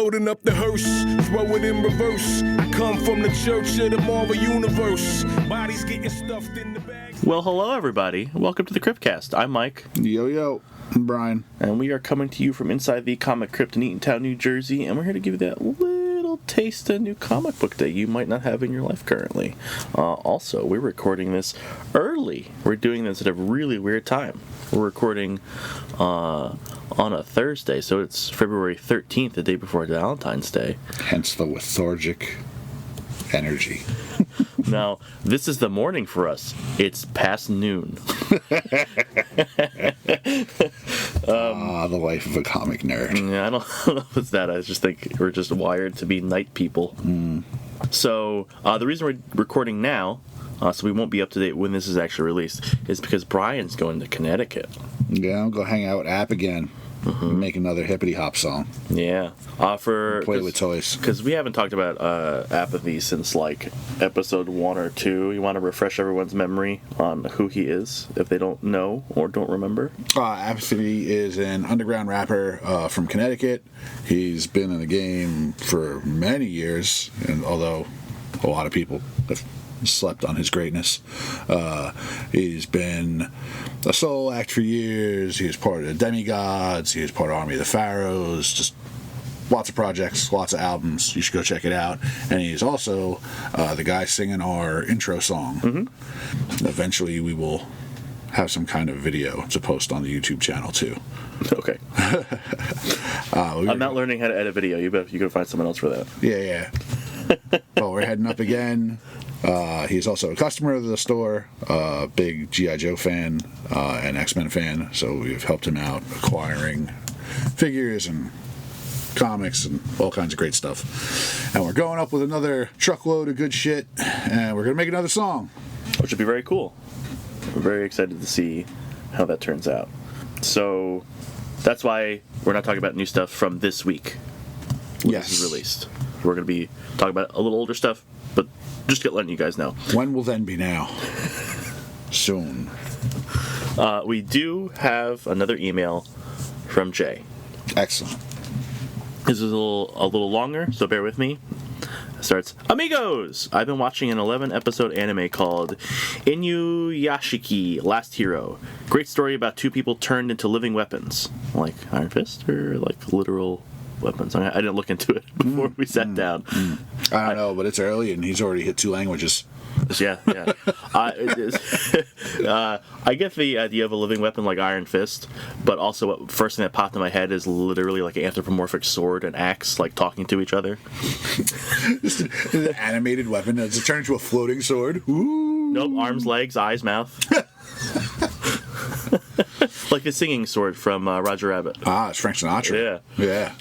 Loading up the hearse, throw it in reverse. I come from the church of the Marvel Universe. Bodies getting stuffed in the bags. Well, hello everybody. Welcome to the Cryptcast. I'm Mike. Yo, I'm Brian. And we are coming to you from inside the Comic Crypt in Eatontown, New Jersey, and we're here to give you that little taste of new comic book that you might not have in your life currently. Also, we're recording this early. We're doing this at a really weird time. We're recording on a Thursday, so it's February 13th, the day before Valentine's Day. Hence the lethargic energy. Now, this is the morning for us. It's past noon. The life of a comic nerd. Yeah, I don't know if it's that. I just think we're just wired to be night people. So, the reason we're recording now, so we won't be up to date when this is actually released, is because Brian's going to Connecticut. Yeah, I'll go hang out with App again. Make another hippity hop song. Yeah. Play with toys. Because we haven't talked about Apathy since like episode 1 or 2. You want to refresh everyone's memory on who he is if they don't know or don't remember? Apathy is an underground rapper from Connecticut. He's been in the game for many years, and although a lot of people have slept on his greatness. He's been a solo act for years. He was part of the Demigods. He was part of Army of the Pharaohs. Just lots of projects, lots of albums. You should go check it out. And he's also the guy singing our intro song. Eventually we will have some kind of video to post on the YouTube channel too. Okay. I'm not learning how to edit video. You can find someone else for that. Yeah. Well, we're heading up again. He's also a customer of the store, big G.I. Joe fan, and X-Men fan, so we've helped him out acquiring figures and comics and all kinds of great stuff. And we're going up with another truckload of good shit, and we're going to make another song. Which would be very cool. We're very excited to see how that turns out. So that's why we're not talking about new stuff from this week when this is released. We're going to be talking about a little older stuff, but just letting you guys know. When will then be now? Soon. We do have another email from Jay. Excellent. This is a little longer, so bear with me. It starts, Amigos! I've been watching an 11-episode anime called Inuyashiki, Last Hero. Great story about two people turned into living weapons. Like Iron Fist or like literal weapons? I didn't look into it before we sat down. I don't know, but it's early and he's already hit 2 languages. Yeah. I get the idea of a living weapon like Iron Fist, but also what first thing that popped in my head is literally like an anthropomorphic sword and axe, like talking to each other. Just an animated weapon. Does it turn into a floating sword? Ooh. Nope, arms, legs, eyes, mouth. Like the singing sword from Roger Rabbit. It's Frank Sinatra. Yeah.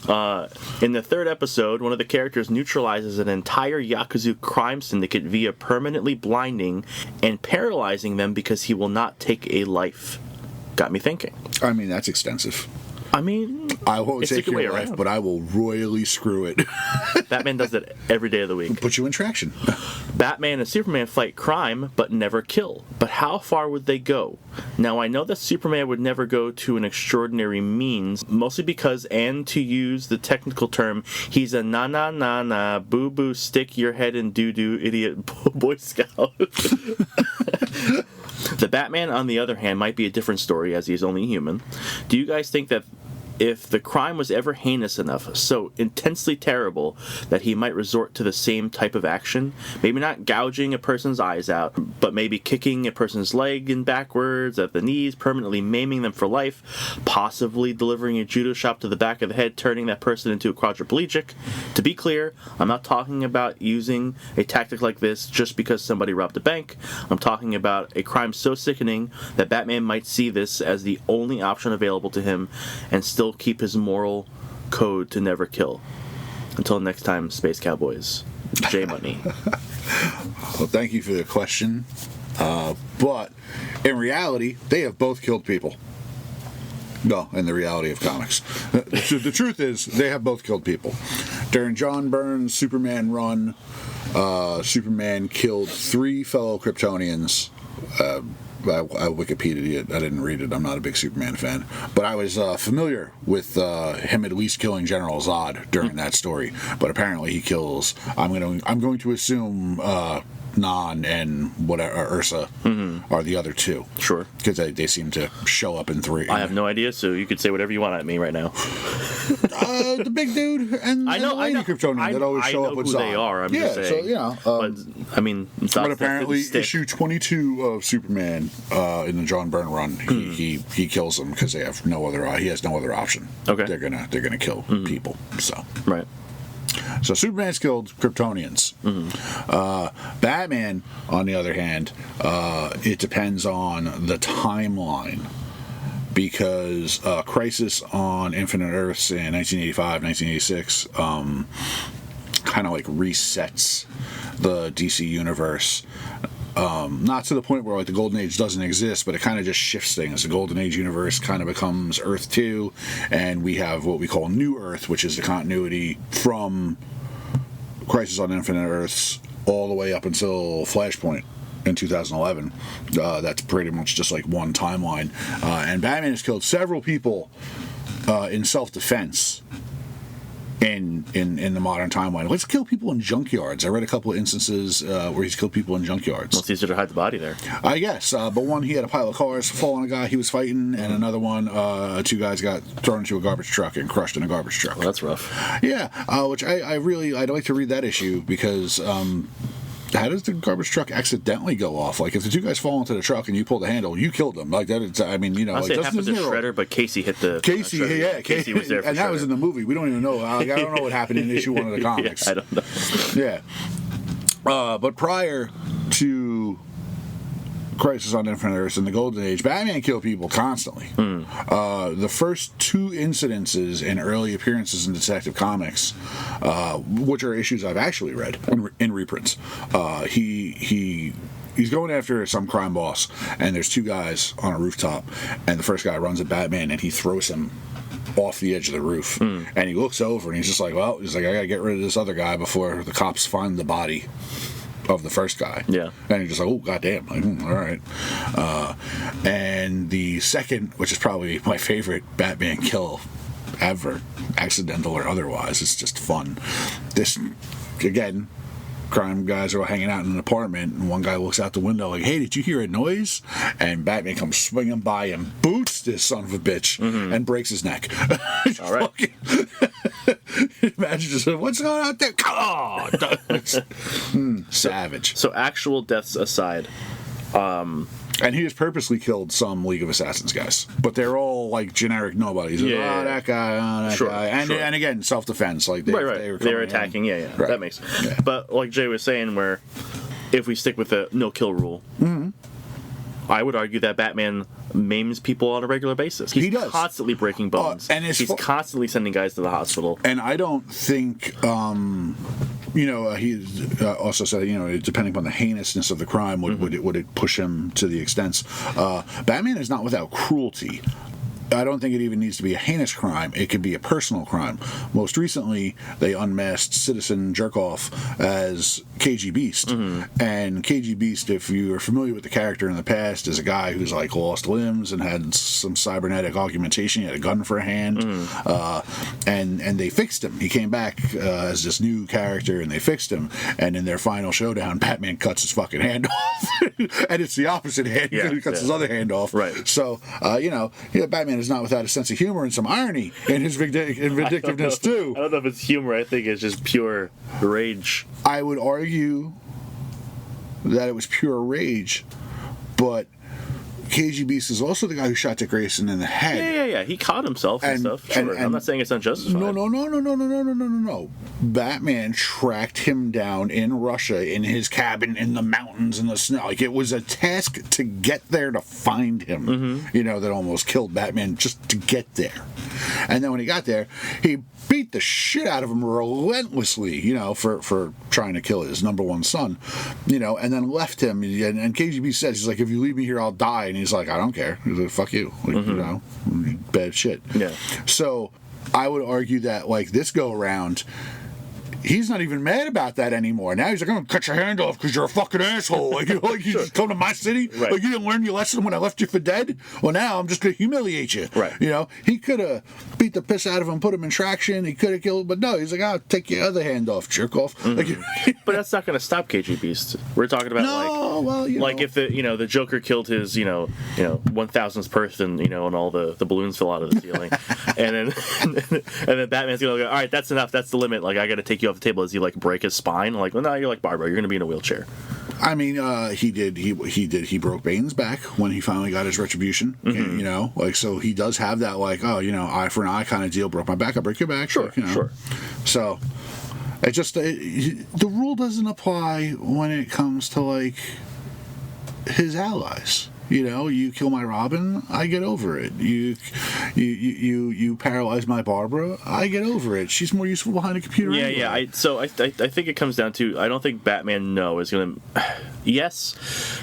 In the 3rd episode, one of the characters neutralizes an entire Yakuza crime syndicate via permanently blinding and paralyzing them because he will not take a life. Got me thinking. I mean, that's extensive. I mean, I won't take your life, but I will royally screw it. Batman does that every day of the week. Put you in traction. Batman and Superman fight crime, but never kill. But how far would they go? Now, I know that Superman would never go to an extraordinary means, mostly because, and to use the technical term, he's a na-na-na-na, boo-boo, stick your head in doo-doo, idiot Boy Scout. The Batman, on the other hand, might be a different story, as he is only human. Do you guys think that if the crime was ever heinous enough, so intensely terrible, that he might resort to the same type of action? Maybe not gouging a person's eyes out, but maybe kicking a person's leg in backwards at the knees, permanently maiming them for life, possibly delivering a judo shot to the back of the head, turning that person into a quadriplegic. To be clear, I'm not talking about using a tactic like this just because somebody robbed a bank. I'm talking about a crime so sickening that Batman might see this as the only option available to him and still keep his moral code to never kill. Until next time, Space Cowboys. J Money. Well, thank you for the question. But in reality, they have both killed people. No, in the reality of comics. The truth is, they have both killed people. During John Byrne's Superman run, Superman killed 3 fellow Kryptonians I Wikipedia'd it. I didn't read it. I'm not a big Superman fan, but I was familiar with him at least killing General Zod during that story. But apparently he kills. I'm going to assume Non and Ursa are the other two. Sure. Because they seem to show up in 3. I have no idea, so you could say whatever you want at me right now. The big dude and the lady Kryptonian that always show up with Zod. They are. I'm just saying. So but I mean, but apparently, issue 22 of Superman in the John Byrne run, he kills them because they have no other. He has no other option. Okay. They're gonna kill people. So right. So Superman's killed Kryptonians. Batman, on the other hand, it depends on the timeline. Because Crisis on Infinite Earths in 1985, 1986 kind of like resets the DC universe. Not to the point where like the Golden Age doesn't exist, but it kind of just shifts things. The Golden Age universe kind of becomes Earth 2, and we have what we call New Earth, which is the continuity from Crisis on Infinite Earths all the way up until Flashpoint in 2011. That's pretty much just like one timeline. And Batman has killed several people in self-defense in the modern timeline. Let's kill people in junkyards. I read a couple of instances where he's killed people in junkyards. Well, it's easier to hide the body there. I guess. But one, he had a pile of cars fall on a guy he was fighting, and another one, 2 guys got thrown into a garbage truck and crushed in a garbage truck. Well, that's rough. Yeah, which I'd like to read that issue because how does the garbage truck accidentally go off? Like, if the 2 guys fall into the truck and you pull the handle, you killed them. Like that. I mean, you know, I'll like, say it happened to Shredder, but Casey hit the Casey. Shredder. Casey was there, for and that was in the movie. We don't even know. I don't know what happened in issue 1 of the comics. Yeah, I don't know. Yeah, but prior to Crisis on Infinite Earths in the Golden Age, Batman killed people constantly. The first 2 incidences in early appearances in Detective Comics, which are issues I've actually read in reprints, he's going after some crime boss, and there's 2 guys on a rooftop, and the first guy runs at Batman, and he throws him off the edge of the roof, and he looks over, and he's just like, well, he's like, I gotta get rid of this other guy before the cops find the body of the first guy. Yeah. And you're just like, oh, goddamn. Like, all right. And the second, which is probably my favorite Batman kill ever, accidental or otherwise, it's just fun. This, again, crime guys are all hanging out in an apartment, and one guy looks out the window like, hey, did you hear a noise? And Batman comes swinging by and boots this son of a bitch and breaks his neck. All right. Imagine just, what's going on out there? Oh, savage. So actual deaths aside, and he has purposely killed some League of Assassins guys, but they're all like generic nobodies. Yeah. Oh, that guy, oh, that guy, and again, self-defense. Like they're attacking. Yeah. Right. That makes. Yeah. But like Jay was saying, where if we stick with the no-kill rule, I would argue that Batman maims people on a regular basis. He does. Constantly breaking bones, and he's constantly sending guys to the hospital. And I don't think, he also said, depending upon the heinousness of the crime, would it push him to the extents. Batman is not without cruelty. I don't think it even needs to be a heinous crime. It could be a personal crime. Most recently, they unmasked Citizen Jerkoff as KG Beast. And KG Beast, if you're familiar with the character in the past, is a guy who's like lost limbs and had some cybernetic augmentation. He had a gun for a hand. And they fixed him. He came back as this new character, and they fixed him. And in their final showdown, Batman cuts his fucking hand off. And it's the opposite hand. Yeah, he cuts his other hand off. Right. So, Batman is not without a sense of humor and some irony in his vindictiveness too. I don't know if it's humor. I think it's just pure rage. I would argue that it was pure rage, but KG Beast is also the guy who shot Dick Grayson in the head. Yeah. He caught himself and stuff. Sure. I'm not saying it's unjustified. No. Batman tracked him down in Russia, in his cabin, in the mountains, in the snow. Like, it was a task to get there to find him, that almost killed Batman just to get there. And then when he got there, he beat the shit out of him relentlessly, for trying to kill his number one son, and then left him. And KGB says, he's like, if you leave me here, I'll die. And he's like, I don't care. He's like, fuck you. Like, bad shit. Yeah. So I would argue that, like, this go around, he's not even mad about that anymore. Now he's like, I'm gonna cut your hand off because you're a fucking asshole. Like, you just come to my city. Right. Like, you didn't learn your lesson when I left you for dead. Well, now I'm just gonna humiliate you. Right. He could have beat the piss out of him, put him in traction. He could have killed, but no, he's like, I'll take your other hand off, jerk off. Mm-hmm. But that's not gonna stop KG Beast. We're talking about if the Joker killed his 1000th person, and all the balloons fell out of the ceiling, and then Batman's gonna go, all right, that's enough. That's the limit. Like, I got to take you off the table. As he break his spine? Like, well, no, you're like Barbara. You're going to be in a wheelchair. I mean, he did. He broke Bane's back when he finally got his retribution. Mm-hmm. So he does have that, eye for an eye kind of deal. Broke my back, I break your back. Sure, sure. So it just the rule doesn't apply when it comes to his allies. You kill my Robin, I get over it. You paralyze my Barbara, I get over it. She's more useful behind a computer. Yeah, anyway. yeah. I think it comes down to, I don't think Batman is gonna. Yes,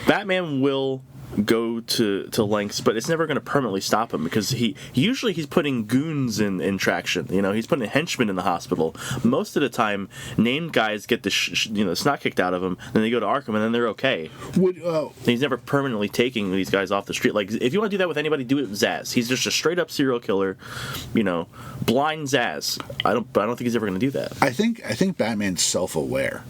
Batman will go to lengths, but it's never going to permanently stop him, because he's putting goons in traction. He's putting henchmen in the hospital. Most of the time, named guys get the snot kicked out of them, then they go to Arkham, and then they're okay. He's never permanently taking these guys off the street. Like, if you want to do that with anybody, do it with Zaz. He's just a straight up serial killer. Blind Zaz. I don't think he's ever going to do that. I think Batman's self-aware.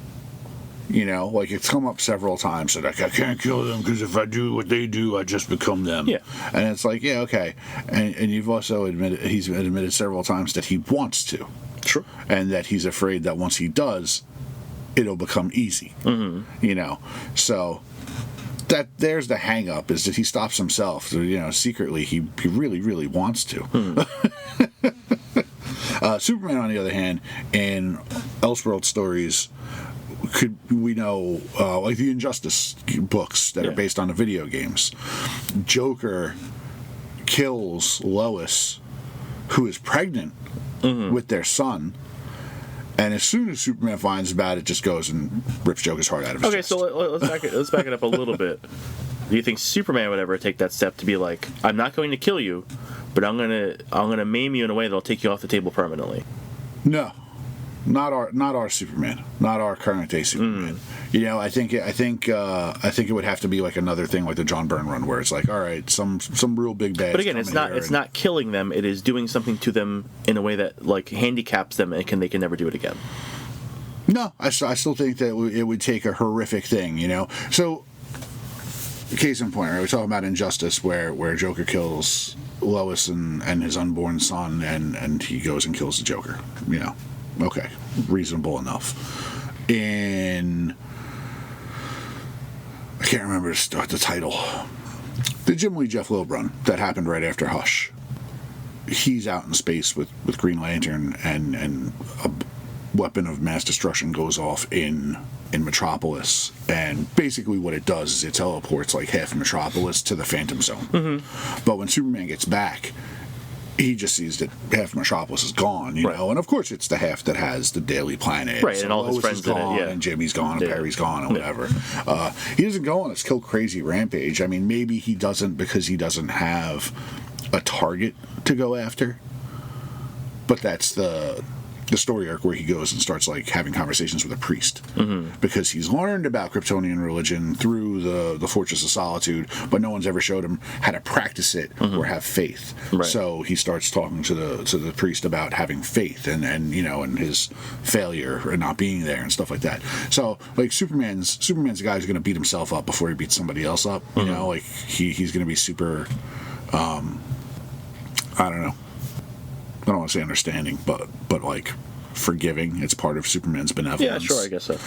It's come up several times that I can't kill them because if I do what they do, I just become them. Yeah. And it's like, yeah, okay. And you've also he's admitted several times that he wants to. Sure. And that he's afraid that once he does, it'll become easy. Mm-hmm. So there's the hang up, is that he stops himself. So, secretly he really, really wants to. Superman, on the other hand, in Elseworld stories, we know the Injustice books that are based on the video games. Joker kills Lois, who is pregnant with their son, and as soon as Superman finds out, it just goes and rips Joker's heart out of his chest. So let's back it up a little bit. Do you think Superman would ever take that step to be like, I'm not going to kill you, but I'm gonna maim you in a way that'll take you off the table permanently? No. Not our Superman, not our current day Superman. I think it would have to be like another thing, like the John Byrne run, where it's like, all right, some real big bad. But again, it's not killing them. It is doing something to them in a way that handicaps them, and they can never do it again. No, I still think that it would take a horrific thing, So, case in point, right? We're talking about Injustice, where Joker kills Lois and his unborn son, and he goes and kills the Joker. Okay, reasonable enough. I can't remember the title. The Jim Lee Jeff Loeb run that happened right after Hush. He's out in space with Green Lantern, and a weapon of mass destruction goes off in Metropolis, and basically what it does is it teleports half Metropolis to the Phantom Zone. Mm-hmm. But when Superman gets back, he just sees that half Metropolis is gone, and of course it's the half that has the Daily Planet, right? So and all Lois his friends is gone, in it, and Jimmy's gone, and Perry's gone, and whatever. He doesn't go on his kill crazy rampage. I mean, maybe he doesn't because he doesn't have a target to go after, but that's the story arc where he goes and starts having conversations with a priest, because he's learned about Kryptonian religion through the Fortress of Solitude, but no one's ever showed him how to practice it or have faith. Right. So he starts talking to the priest about having faith and his failure and not being there and stuff like that. So Superman's a guy who's going to beat himself up before he beats somebody else up. He's going to be super. I don't know. I don't want to say understanding, but forgiving. It's part of Superman's benevolence. Yeah, sure, I guess so.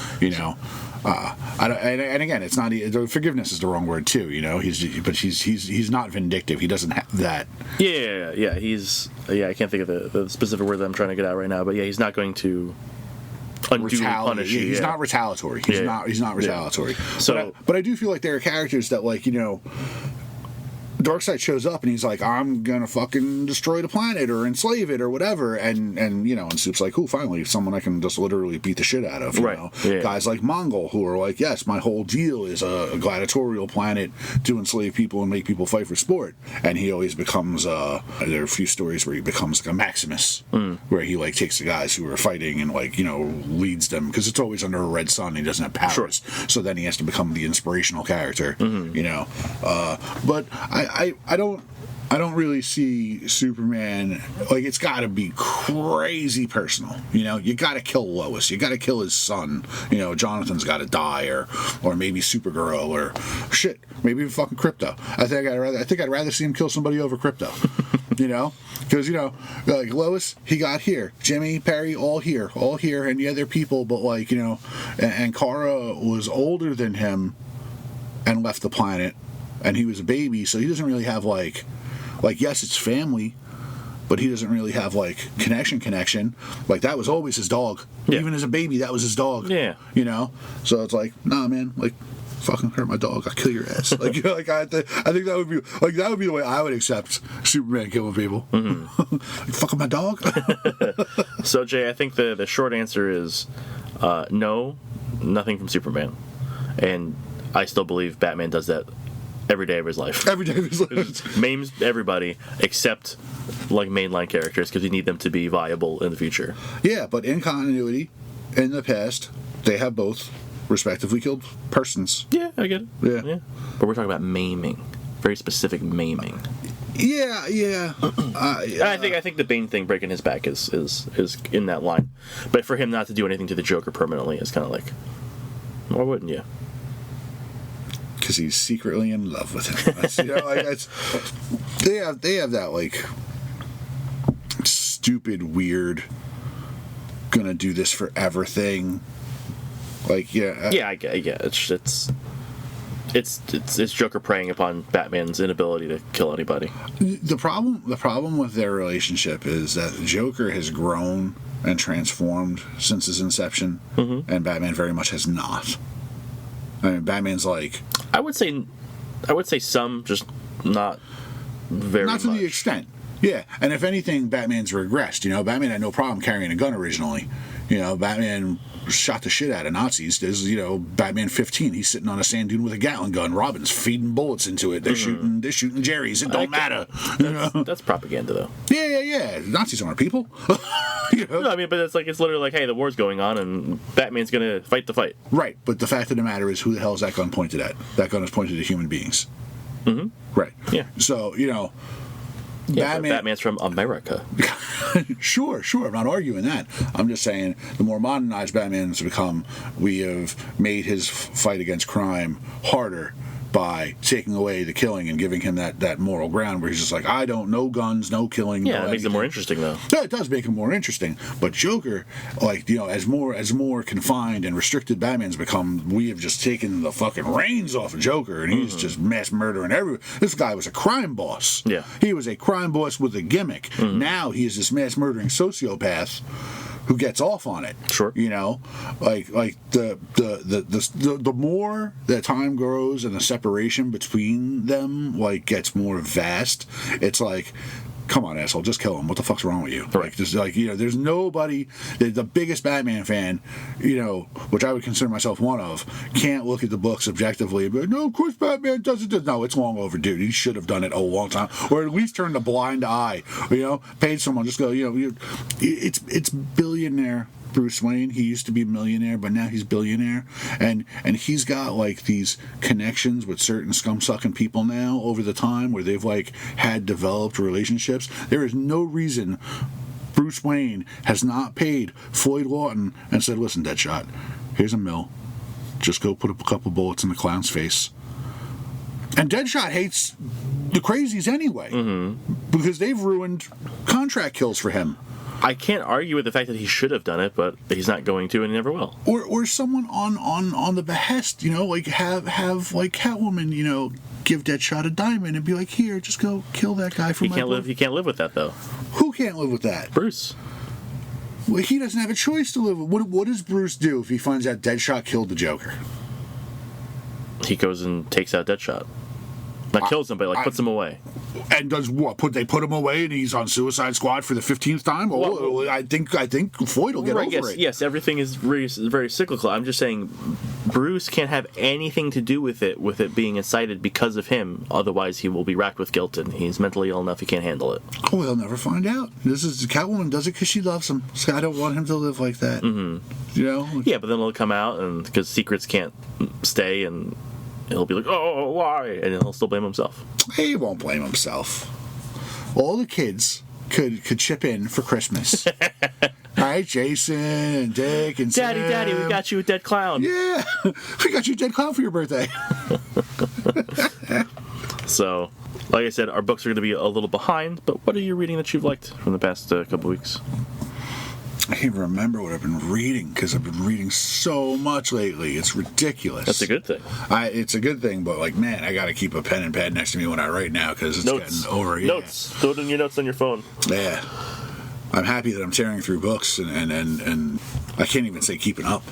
And again, it's not forgiveness is the wrong word too. He's not vindictive. He doesn't have that. Yeah. I can't think of the specific word that I'm trying to get at right now, but he's not going to unduly punish you. He's not retaliatory. He's not retaliatory. So, but I do feel like there are characters that Darkseid shows up and he's like, I'm gonna fucking destroy the planet or enslave it or whatever, and and Soup's like, finally someone I can just literally beat the shit out of. You know? Yeah. Guys like Mongol who are like, yes, my whole deal is a gladiatorial planet to enslave people and make people fight for sport. And he always becomes there are a few stories where he becomes like a Maximus, where he like takes the guys who are fighting and like leads them, because it's always under a red sun. He doesn't have powers, so then he has to become the inspirational character. But I don't really see Superman, like, it's got to be crazy personal. You got to kill Lois. You got to kill his son. Jonathan's got to die, or maybe Supergirl, or shit, maybe even fucking Krypto. I think I'd rather see him kill somebody over Krypto. Because like Lois, he got here. Jimmy, Perry, all here, and the other people, but like and Kara was older than him and left the planet. And he was a baby, so he doesn't really have like yes, it's family, but he doesn't really have like connection. Like, that was always his dog. Yeah. Even as a baby, that was his dog. Yeah. So it's like, nah, man, like, fucking hurt my dog, I'll kill your ass. I think that would be the way I would accept Superman killing people. Mm-hmm. Like, fucking my dog. So Jay, I think the short answer is no, nothing from Superman, and I still believe Batman does that every day of his life. Every day of his life. Maims everybody except like mainline characters, because you need them to be viable in the future. Yeah, but in continuity, in the past, they have both respectively killed persons. Yeah, I get it. Yeah. But we're talking about maiming. Very specific maiming. Yeah. I think the Bane thing, breaking his back, is in that line. But for him not to do anything to the Joker permanently is kind of like, why wouldn't you? Because he's secretly in love with him. They have that like stupid, weird, gonna do this forever thing. Like, I get it's Joker preying upon Batman's inability to kill anybody. The problem with their relationship is that Joker has grown and transformed since his inception, and Batman very much has not. I mean, Batman's like, I would say some, just not very much. Not to the extent. Yeah, and if anything, Batman's regressed. Batman had no problem carrying a gun originally. Batman shot the shit out of Nazis. There's, Batman 15. He's sitting on a sand dune with a Gatling gun. Robin's feeding bullets into it. They're shooting Jerry's. It don't matter. That's propaganda, though. Yeah. Nazis aren't people. No, I mean, but it's literally like, hey, the war's going on, and Batman's gonna fight the fight. Right, but the fact of the matter is, who the hell is that gun pointed at? That gun is pointed at human beings. Mm-hmm. Right. Yeah. So, Batman's from America. Sure. I'm not arguing that. I'm just saying, the more modernized Batman's become, we have made his fight against crime harder by taking away the killing and giving him that moral ground where he's just like, I don't know guns, no killing. Yeah, it makes it more interesting, though. Yeah, it does make it more interesting. But Joker, like, as more confined and restricted Batman's become, we have just taken the fucking reins off of Joker, and he's just mass murdering everyone. This guy was a crime boss. Yeah. He was a crime boss with a gimmick. Now he is this mass murdering sociopath who gets off on it. Sure. Like the more that time grows and the separation between them like gets more vast, it's like, come on, asshole, just kill him. What the fuck's wrong with you? Right. There's nobody, the biggest Batman fan, which I would consider myself one of, can't look at the books objectively and be like, no, of course Batman doesn't do. No, it's long overdue. He should have done it a long time, or at least turned a blind eye. Paid someone, just go. It's billionaire Bruce Wayne. He used to be millionaire, but now he's billionaire, and he's got like these connections with certain scum-sucking people now over the time where they've like had developed relationships. There is no reason Bruce Wayne has not paid Floyd Lawton and said, listen, Deadshot, here's $1 million. Just go put a couple bullets in the clown's face. And Deadshot hates the crazies anyway, because they've ruined contract kills for him. I can't argue with the fact that he should have done it, but he's not going to, and he never will. Or someone on the behest, like have like Catwoman, give Deadshot a diamond and be like, here, just go kill that guy for He can't live with that, though. Who can't live with that? Bruce. Well, he doesn't have a choice to live with. What does Bruce do if he finds out Deadshot killed the Joker? He goes and takes out Deadshot. Not kills him, but like puts him away. And does what? They put him away, and he's on Suicide Squad for the 15th time. Well, I think Floyd will get over it. Yes, everything is very cyclical. I'm just saying, Bruce can't have anything to do with it being incited because of him. Otherwise, he will be racked with guilt, and he's mentally ill enough he can't handle it. Oh, we'll never find out. Catwoman does it because she loves him. So I don't want him to live like that. Mm-hmm. You know? Yeah, but then it'll come out, and because secrets can't stay, and he'll be like, "Oh, why?" And he'll still blame himself. He won't blame himself. All the kids could chip in for Christmas. All right, Jason and Dick and Daddy, Sam. Daddy, we got you a dead clown. Yeah, we got you a dead clown for your birthday. So, like I said, our books are going to be a little behind, but what are you reading that you've liked from the past couple weeks? I can't even remember what I've been reading because I've been reading so much lately. It's ridiculous. That's a good thing. It's a good thing, but like, man, I got to keep a pen and pad next to me when I write now because it's getting over. Yeah. Notes. Throw it in your notes on your phone. Yeah. I'm happy that I'm tearing through books and I can't even say keeping up,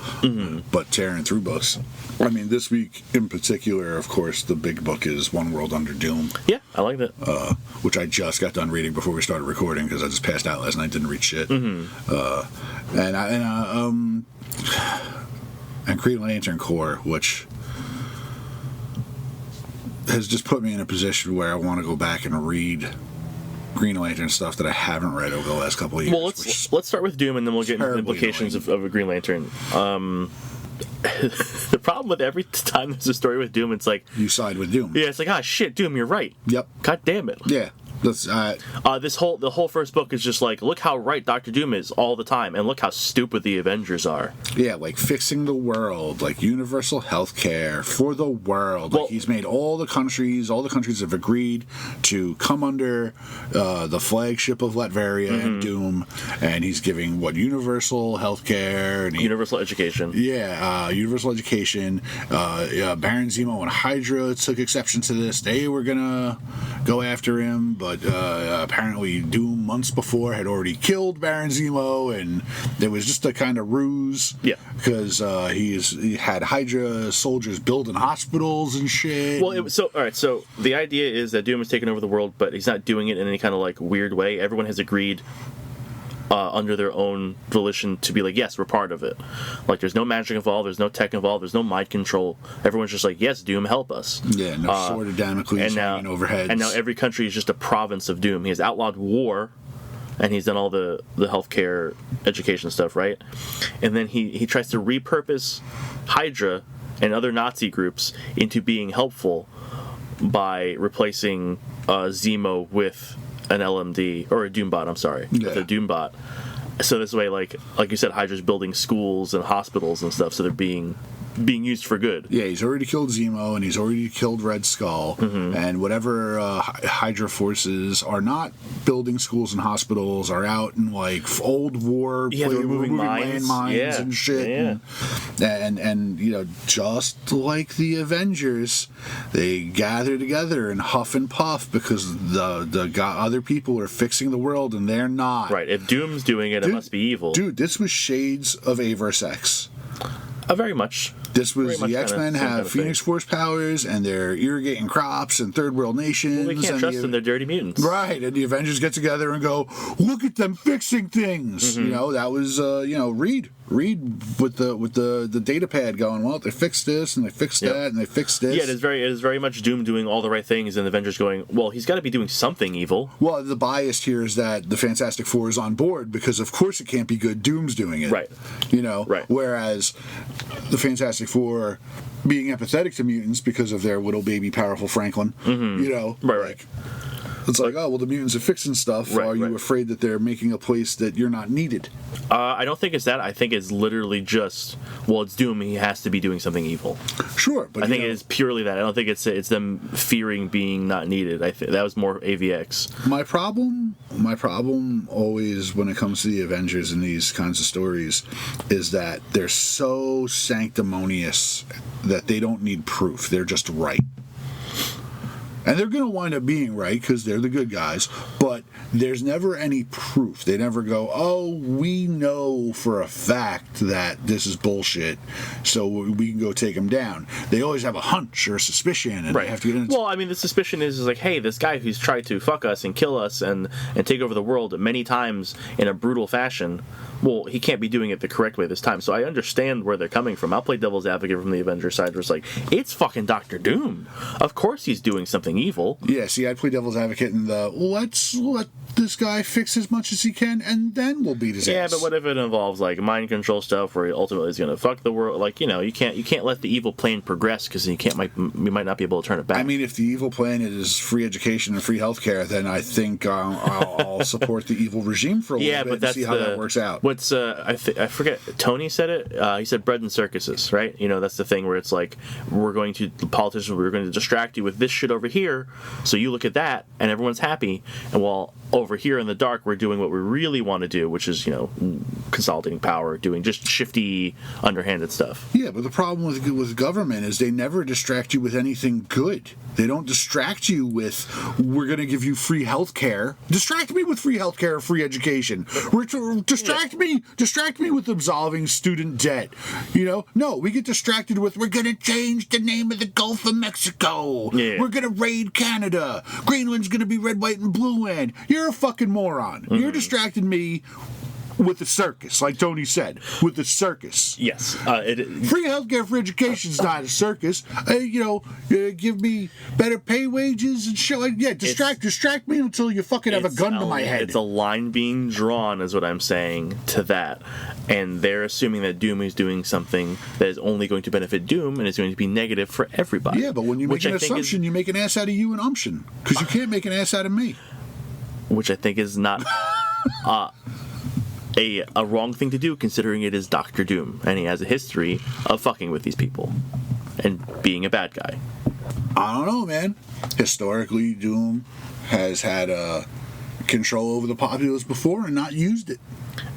but tearing through books. I mean, this week in particular, of course, the big book is One World Under Doom. Yeah, I like that. Which I just got done reading before we started recording because I just passed out last night, didn't read shit. And Green Lantern Corps, which has just put me in a position where I want to go back and read Green Lantern stuff that I haven't read over the last couple of years. Well, let's start with Doom, and then we'll get into the implications of a Green Lantern. The problem with every time there's a story with Doom, it's like you side with Doom. Yeah, it's like, shit, Doom, you're right. Yep. God damn it. Yeah. The whole first book is just like, look how right Dr. Doom is all the time, and look how stupid the Avengers are. Yeah, like fixing the world, like universal health care for the world. Well, like he's made all the countries have agreed to come under the flagship of Latveria and Doom, and he's giving universal health care and universal education. Yeah, universal education. Baron Zemo and Hydra took exception to this. They were gonna go after him, but apparently Doom months before had already killed Baron Zemo, and it was just a kind of ruse. Yeah, because he had Hydra soldiers building hospitals and shit. Well, so the idea is that Doom has taken over the world, but he's not doing it in any kind of like weird way. Everyone has agreed under their own volition to be like, yes, we're part of it. Like, there's no magic involved, there's no tech involved, there's no mind control. Everyone's just like, yes, Doom, help us. Yeah, no sword of Damocles hanging overhead. And now every country is just a province of Doom. He has outlawed war, and he's done all the healthcare education stuff, right? And then he tries to repurpose Hydra and other Nazi groups into being helpful by replacing Zemo with an LMD, or a Doombot, I'm sorry. Yeah. With a Doombot. So this way, like you said, Hydra's building schools and hospitals and stuff, so they're being used for good. Yeah, he's already killed Zemo, and he's already killed Red Skull, and whatever Hydra forces are not building schools and hospitals, are out in like old war, they're moving landmines and shit. Yeah. And you know, just like the Avengers, they gather together and huff and puff because the other people are fixing the world and they're not. Right. If Doom's doing it, it must be evil. Dude, this was shades of A-verse X. Very much. This was the X-Men have Phoenix Force powers, and they're irrigating crops in third world nations. Well, we can't trust them; they're dirty mutants. Right, and the Avengers get together and go, "Look at them fixing things." You know, that was Reed with the data pad going, well, they fixed this and they fixed that and they fixed this. Yeah, it is very much Doom doing all the right things, and the Avengers going, well, he's got to be doing something evil. Well, the bias here is that the Fantastic Four is on board because, of course, it can't be good. Doom's doing it. Right. You know. Right. Whereas the Fantastic Four being empathetic to mutants because of their little baby powerful Franklin. You know. Right. It's like, oh, well, the mutants are fixing stuff. Right, are you afraid that they're making a place that you're not needed? I don't think it's that. I think it's literally just, well, it's Doom. He has to be doing something evil. Sure, but I think it is purely that. I don't think it's them fearing being not needed. I think that was more AVX. My problem always when it comes to the Avengers and these kinds of stories is that they're so sanctimonious that they don't need proof. They're just right. And they're going to wind up being right because they're the good guys, but there's never any proof. They never go, oh, we know for a fact that this is bullshit, so we can go take them down. They always have a hunch or a suspicion, and they have to get into. Well, I mean, the suspicion is like, hey, this guy who's tried to fuck us and kill us and take over the world many times in a brutal fashion, well, he can't be doing it the correct way this time. So I understand where they're coming from. I'll play devil's advocate from the Avengers side, where it's like, it's fucking Doctor Doom. Of course he's doing something evil. Yeah, see, I'd play devil's advocate in the let's let this guy fix as much as he can, and then we'll beat his ass. Yeah, but what if it involves like mind control stuff, where he ultimately is going to fuck the world? Like, you know, you can't let the evil plan progress because you might not be able to turn it back. I mean, if the evil plan is free education and free healthcare, then I think I'll support the evil regime for a little bit and see how that works out. What's I forget. Tony said it. He said bread and circuses, right? You know, that's the thing where it's like we're going to distract you with this shit over here, so you look at that and everyone's happy, and while over here in the dark we're doing what we really want to do, which is, you know, consolidating power, doing just shifty, underhanded stuff. Yeah, but the problem with government is they never distract you with anything good. They don't distract you with, we're going to give you free health care. Distract me with free health care or free education. Distract me with absolving student debt. You know? No, we get distracted with, we're going to change the name of the Gulf of Mexico. Yeah. We're going to raid Canada. Greenland's going to be red, white, and blue land. You're a fucking moron. Mm-hmm. You're distracting me with the circus, like Tony said, with the circus. Yes. Free healthcare for education is not a circus. Give me better pay wages and shit. Like, yeah, distract me until you fucking have a gun to my head. It's a line being drawn, is what I'm saying, to that. And they're assuming that Doom is doing something that is only going to benefit Doom and is going to be negative for everybody. Yeah, but when you make an assumption, you make an ass out of you and umption. Because you can't make an ass out of me. Which I think is not... a wrong thing to do, considering it is Doctor Doom, and he has a history of fucking with these people and being a bad guy. I don't know, man. Historically, Doom has had control over the populace before and not used it.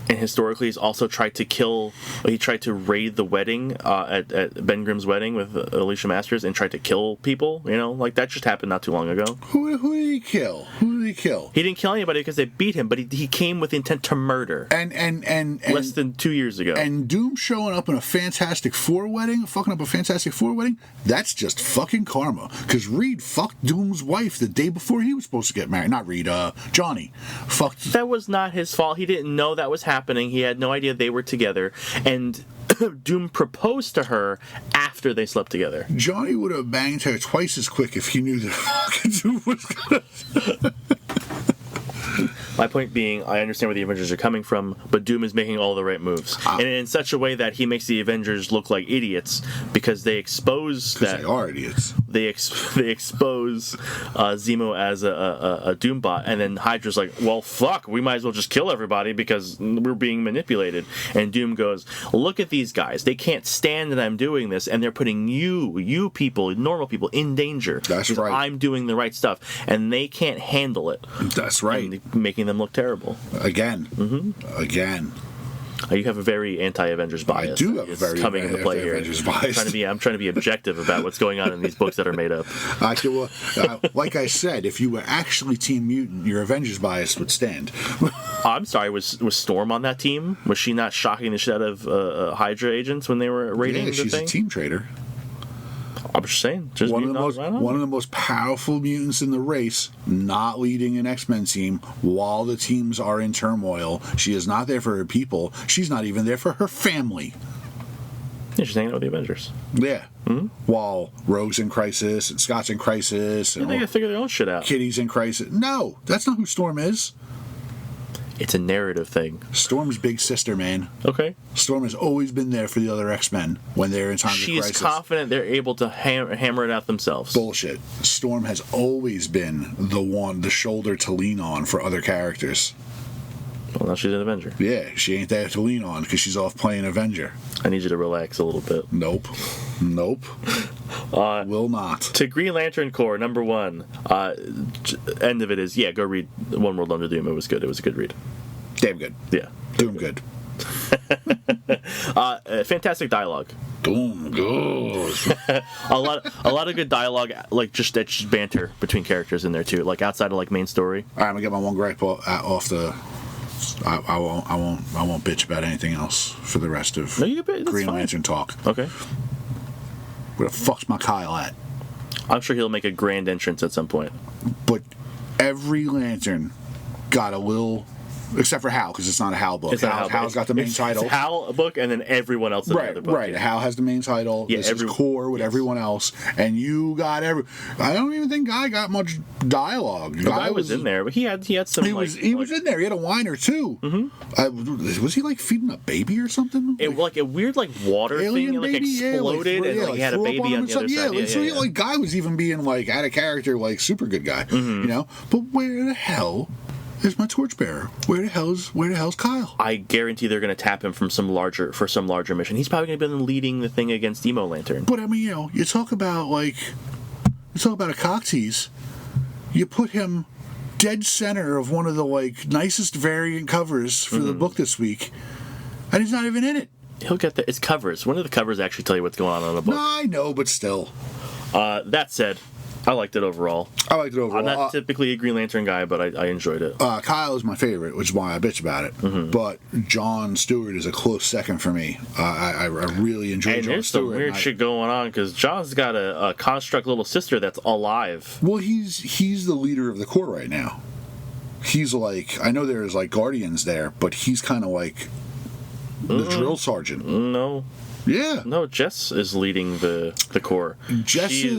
And historically, he's also tried to raid the wedding at Ben Grimm's wedding with Alicia Masters and tried to kill people. You know, like that just happened not too long ago. Who did he kill? He didn't kill anybody because they beat him, but he came with intent to murder. And less than 2 years ago. And Doom showing up in a Fantastic Four wedding, fucking up a Fantastic Four wedding, that's just fucking karma. Because Reed fucked Doom's wife the day before he was supposed to get married. Not Reed, Johnny. Fucked. That was not his fault. He didn't know that was happening. He had no idea they were together. And Doom proposed to her after they slept together. Johnny would have banged her twice as quick if he knew that fucking Doom was gonna... My point being, I understand where the Avengers are coming from, but Doom is making all the right moves. And in such a way that he makes the Avengers look like idiots because they expose that... Because they are idiots. They expose Zemo as a Doombot, and then Hydra's like, well, fuck, we might as well just kill everybody because we're being manipulated. And Doom goes, look at these guys. They can't stand that I'm doing this, and they're putting you people, normal people, in danger. That's right. I'm doing the right stuff, and they can't handle it. That's right. Making them look terrible. Again. Mm-hmm. Again. You have a very anti-Avengers bias. I do have a very coming into play here. Bias. I'm trying to be objective about what's going on in these books that are made up. Like I said, if you were actually Team Mutant, your Avengers bias would stand. I'm sorry, was Storm on that team? Was she not shocking the shit out of Hydra agents when they were raiding the thing? She's a team traitor. I'm just saying. One of the most powerful mutants in the race, not leading an X-Men team while the teams are in turmoil. She is not there for her people. She's not even there for her family. Yeah, she's hanging out with the Avengers. Yeah. Mm-hmm. While Rogue's in crisis and Scott's in crisis. And they gotta figure their own shit out. Kitty's in crisis. No, that's not who Storm is. It's a narrative thing. Storm's big sister, man. Okay. Storm has always been there for the other X-Men when they're in times of crisis. She's confident they're able to hammer it out themselves. Bullshit. Storm has always been the shoulder to lean on for other characters. Well, now she's an Avenger. Yeah, she ain't there to lean on because she's off playing Avenger. I need you to relax a little bit. Nope. Will not. To Green Lantern Corps, number 1. End of it is, go read One World Under Doom. It was good. It was a good read. Damn good. Yeah. Doom good. Fantastic dialogue. Boom goes. a lot of good dialogue, like just banter between characters in there too, like outside of like main story. All right, I'm gonna get my one gripe off the. I won't bitch about anything else for the rest of Green Lantern talk. Okay. Where the fuck's my Kyle at? I'm sure he'll make a grand entrance at some point. But every Lantern got a little. Except for Hal, because it's not a Hal book. Hal's got the main title. It's Hal book, and then everyone else in the other book. Right. Hal has the main title. Yeah, this is core with everyone else, and you got I don't even think Guy got much dialogue. Guy was in there, but he had some. He was in there. He had a whiner too. Mm-hmm. Was he like feeding a baby or something? Like a weird like water alien thing, like baby? exploded, and like he had a baby on the other side. Like Guy was even being like out of character, like super good guy, you know. But where the hell is my torchbearer? Where the hell's Kyle? I guarantee they're going to tap him for some larger mission. He's probably going to be leading the thing against Emo Lantern. But I mean, you know, you talk about a cock tease. You put him dead center of one of the like nicest variant covers for the book this week, and he's not even in it. He'll get there. It's covers. One of the covers actually tell you what's going on in the book. No, I know, but still. That said, I liked it overall. I'm not typically a Green Lantern guy, but I enjoyed it. Kyle is my favorite, which is why I bitch about it. Mm-hmm. But John Stewart is a close second for me. I really enjoy John Stewart. And there's some weird shit going on, because John's got a construct little sister that's alive. Well, he's the leader of the Corps right now. He's like, I know there's like Guardians there, but he's kind of like the drill sergeant. No. Yeah. No, Jess is leading the Corps. She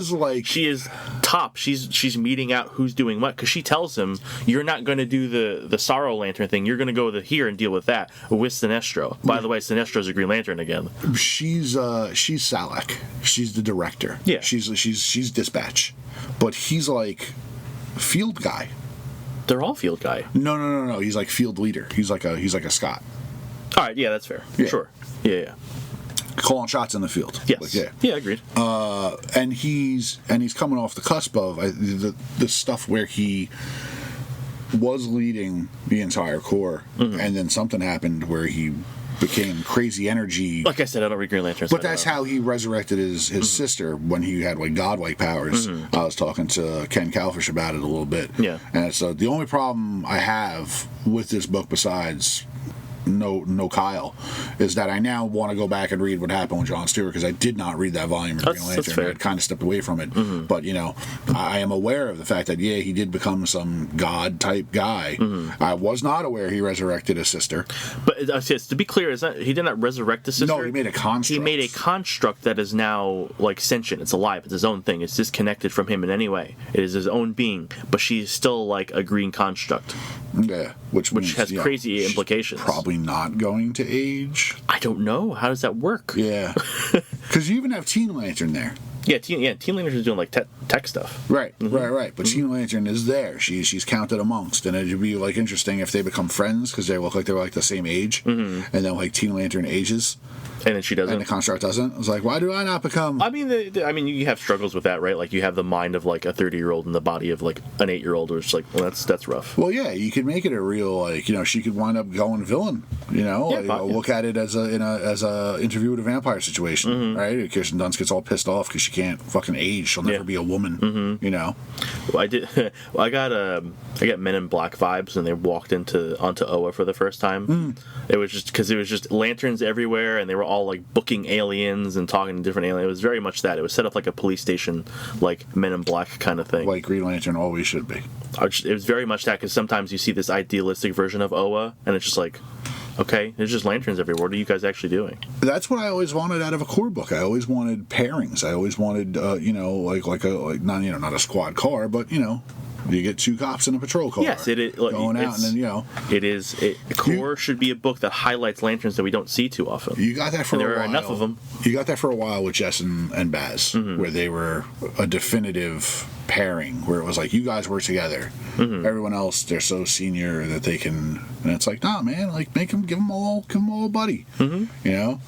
is top. She's meeting out who's doing what, because she tells him, you're not going to do the Sorrow Lantern thing. You're going to go here and deal with that with Sinestro. By the way, Sinestro's a Green Lantern again. She's Salak. She's the director. Yeah. She's dispatch, but he's like field guy. They're all field guy. No. He's like field leader. He's like a Scot. All right. Yeah, that's fair. Yeah. Sure. Yeah. Calling shots in the field. Yes. Yeah, agreed. And he's coming off the cusp of the stuff where he was leading the entire Corps, and then something happened where he became crazy energy. Like I said, I don't read Green Lantern. But that's how he resurrected his sister when he had like godlike powers. I was talking to Ken Calfish about it a little bit. Yeah. And so the only problem I have with this book, besides no Kyle, is that I now want to go back and read what happened with John Stewart, because I did not read that volume of Green Lantern. I kind of stepped away from it. But you know, I am aware of the fact that he did become some god type guy. I was not aware he resurrected his sister. But to be clear, he did not resurrect the sister. No, he made a construct. He made a construct that is now like sentient. It's alive. It's his own thing. It's disconnected from him in any way. It is his own being, but she's still like a green construct. Yeah, which means, has crazy implications. Probably not going to age. I don't know. How does that work? Yeah, because you even have Teen Lantern there. Yeah, Teen Lantern is doing like tech stuff. Right. But Teen Lantern is there. She's counted amongst, and it'd be like interesting if they become friends, because they look like they're like the same age, and then like Teen Lantern ages. And then she doesn't. And the construct doesn't. It's like, why do I not become? I mean, you have struggles with that, right? Like you have the mind of like a 30-year-old and the body of like an 8-year-old, which like, well, that's rough. Well, yeah, you could make it a real like, you know, she could wind up going villain. You know, look at it as a Interview with a Vampire situation, right? Kirsten Dunst gets all pissed off because she can't fucking age. She'll never be a woman. You know. Well, I got Men in Black vibes when they walked onto Oa for the first time. It was just lanterns everywhere, and they were all like booking aliens and talking to different aliens. It was very much that. It was set up like a police station, like Men in Black kind of thing. Like Green Lantern always should be. It was very much that, because sometimes you see this idealistic version of Oa, and it's just like, okay, there's just lanterns everywhere. What are you guys actually doing? That's what I always wanted out of a Corps book. I always wanted pairings. I always wanted, not a squad car, but, you know, you get two cops in a patrol car. Yes, going out, and then, you know, Corps should be a book that highlights lanterns that we don't see too often. You got that for a while. There are enough of them. You got that for a while with Jess and Baz, where they were a definitive pairing, where it was like, you guys work together. Everyone else, they're so senior that they can, and it's like, nah, man, like give them all a buddy. You know.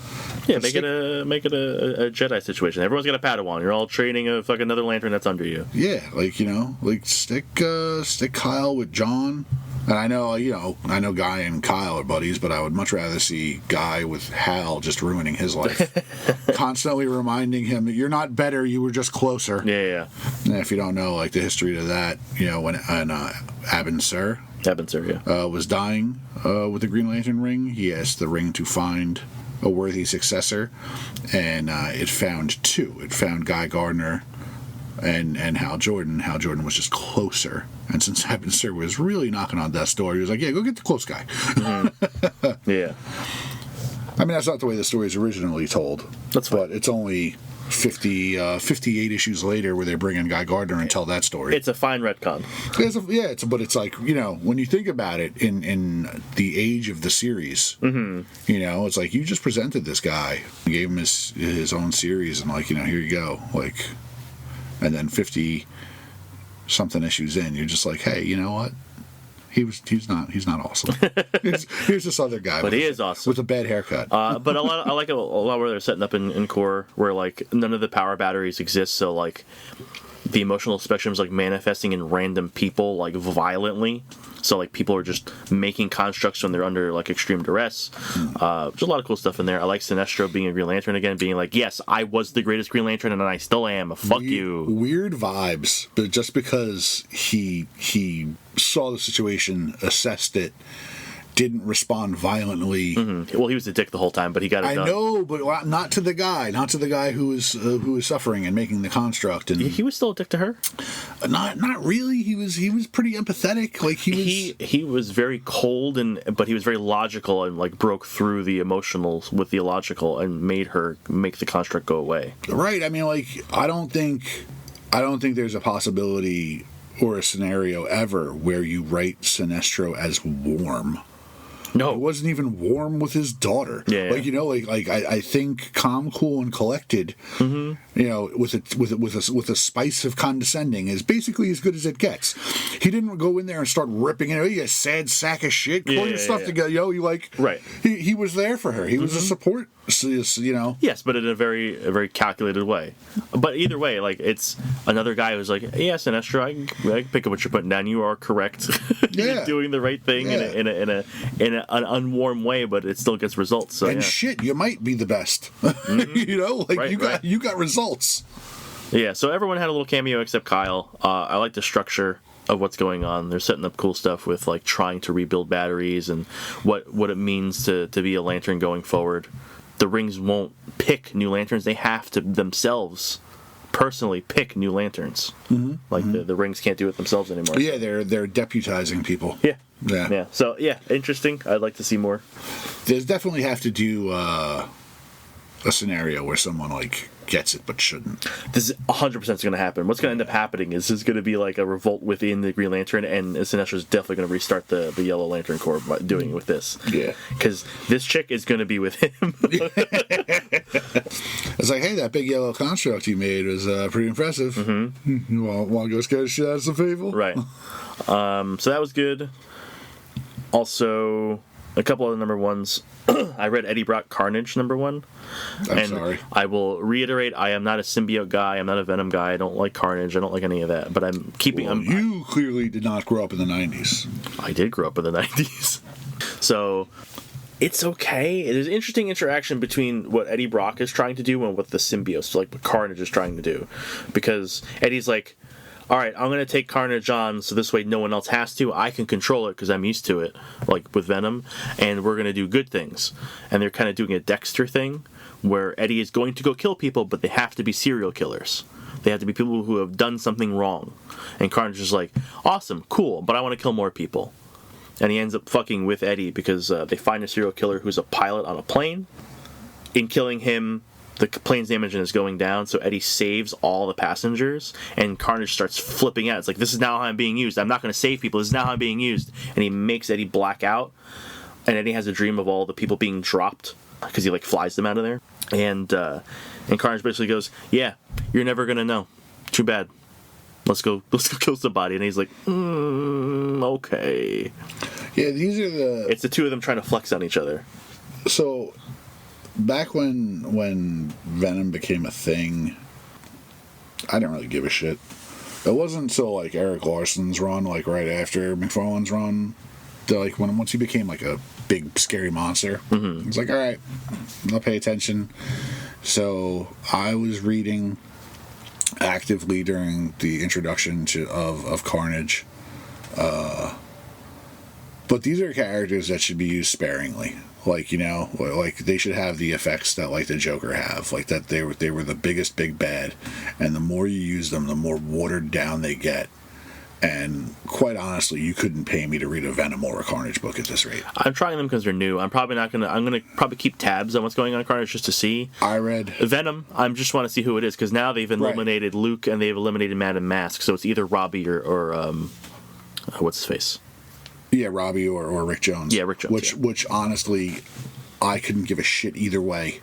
Yeah, make it a Jedi situation. Everyone's got a Padawan. You're all training a another lantern that's under you. Yeah, like, you know, like stick Kyle with John, And I know, Guy and Kyle are buddies, but I would much rather see Guy with Hal just ruining his life. Constantly reminding him that you're not better, you were just closer. Yeah. And if you don't know, like, the history to that, when Abin Sur was dying with the Green Lantern ring, he asked the ring to find a worthy successor, and it found two. It found Guy Gardner and Hal Jordan. Hal Jordan was just closer. And since Abin Sur was really knocking on death's door, he was like, yeah, go get the close guy. Mm-hmm. Yeah. I mean, that's not the way the story is originally told. That's fine. But it's only 58 issues later where they bring in Guy Gardner and tell that story. It's a fine retcon. But it's like, when you think about it in the age of the series, it's like you just presented this guy, you gave him his own series, and like, here you go, like, and then 50 something issues in, you're just like, hey, you know what? He's not awesome. Here's this other guy, but he is awesome with a bad haircut. But I like a lot where they're setting up in core where like none of the power batteries exist, so like the emotional spectrum is like manifesting in random people like violently. So like people are just making constructs when they're under like extreme duress. There's a lot of cool stuff in there. I like Sinestro being a Green Lantern again, being like, yes, I was the greatest Green Lantern and I still am. Fuck you. Weird vibes, but just because he saw the situation, assessed it, didn't respond violently. Mm-hmm. Well, he was a dick the whole time, but he got it done. I know, but not to the guy who was suffering and making the construct. And he was still a dick to her. Not really. He was pretty empathetic. Like he was very cold but he was very logical and like broke through the emotional with the illogical and made her make the construct go away. Right. I mean, like I don't think there's a possibility or a scenario ever where you write Sinestro as warm. No, it wasn't even warm with his daughter. Yeah, like I think calm, cool, and collected. Mm-hmm. With a spice of condescending is basically as good as it gets. He didn't go in there and start ripping it. You sad sack of shit. Pull your stuff together. You like right. He was there for her. He was a support. Yes, but in a very calculated way. But either way, like it's another guy who's like, yes, Sinestro, I can pick up what you're putting down. You are correct. You're doing the right thing in an unwarm way, but it still gets results. So, shit, you might be the best. Mm-hmm. You got results. Yeah. So everyone had a little cameo except Kyle. I like the structure of what's going on. They're setting up cool stuff with like trying to rebuild batteries and what it means to be a Lantern going forward. The rings won't pick new Lanterns. They have to themselves personally pick new Lanterns. Mm-hmm. Like the rings can't do it themselves anymore. Yeah, they're deputizing people. Yeah. So interesting. I'd like to see more. There's definitely have to do a scenario where someone like gets it but shouldn't. This is 100% going to happen. What's going to end up happening is there's going to be like a revolt within the Green Lantern, and Sinestro is definitely going to restart the Yellow Lantern Corps by doing it with this. Yeah. Because this chick is going to be with him. It's like, hey, that big yellow construct you made was pretty impressive. Mm-hmm. You want to go scare the shit out of some people? Right. So that was good. Also, a couple other number ones. I read Eddie Brock Carnage #1. I'm sorry. I will reiterate, I am not a symbiote guy. I'm not a Venom guy. I don't like Carnage. I don't like any of that. But I'm keeping... you clearly did not grow up in the 90s. I did grow up in the 90s. So... it's okay. There's an interesting interaction between what Eddie Brock is trying to do and what the symbiote, so like what Carnage is trying to do. Because Eddie's like, all right, I'm going to take Carnage on so this way no one else has to. I can control it because I'm used to it, like with Venom, and we're going to do good things. And they're kind of doing a Dexter thing where Eddie is going to go kill people, but they have to be serial killers. They have to be people who have done something wrong. And Carnage is like, awesome, cool, but I want to kill more people. And he ends up fucking with Eddie because they find a serial killer who's a pilot on a plane. In killing him, the plane's damaged and is going down, so Eddie saves all the passengers, and Carnage starts flipping out. It's like, this is now how I'm being used. I'm not going to save people. This is now how I'm being used. And he makes Eddie black out, and Eddie has a dream of all the people being dropped because he like flies them out of there. And Carnage basically goes, yeah, you're never going to know. Too bad. Let's go kill somebody. And he's like, okay. Yeah, these are it's the two of them trying to flex on each other. So, back when Venom became a thing, I didn't really give a shit. It wasn't until like Eric Larson's run, like right after McFarlane's run, like once he became like a big scary monster, it's like, all right, I'll pay attention. So I was reading actively during the introduction of Carnage, but these are characters that should be used sparingly. Like, like they should have the effects that like the Joker have, like that they were the biggest big bad, and the more you use them, the more watered down they get. And quite honestly, you couldn't pay me to read a Venom or a Carnage book at this rate. I'm trying them because they're new. I'm gonna probably keep tabs on what's going on in Carnage just to see. I read Venom. I just want to see who it is because now they've eliminated Luke and they've eliminated Madame Mask, so it's either Robbie or what's his face. Yeah, Robbie or Rick Jones. Yeah, Rick Jones. Which honestly, I couldn't give a shit either way.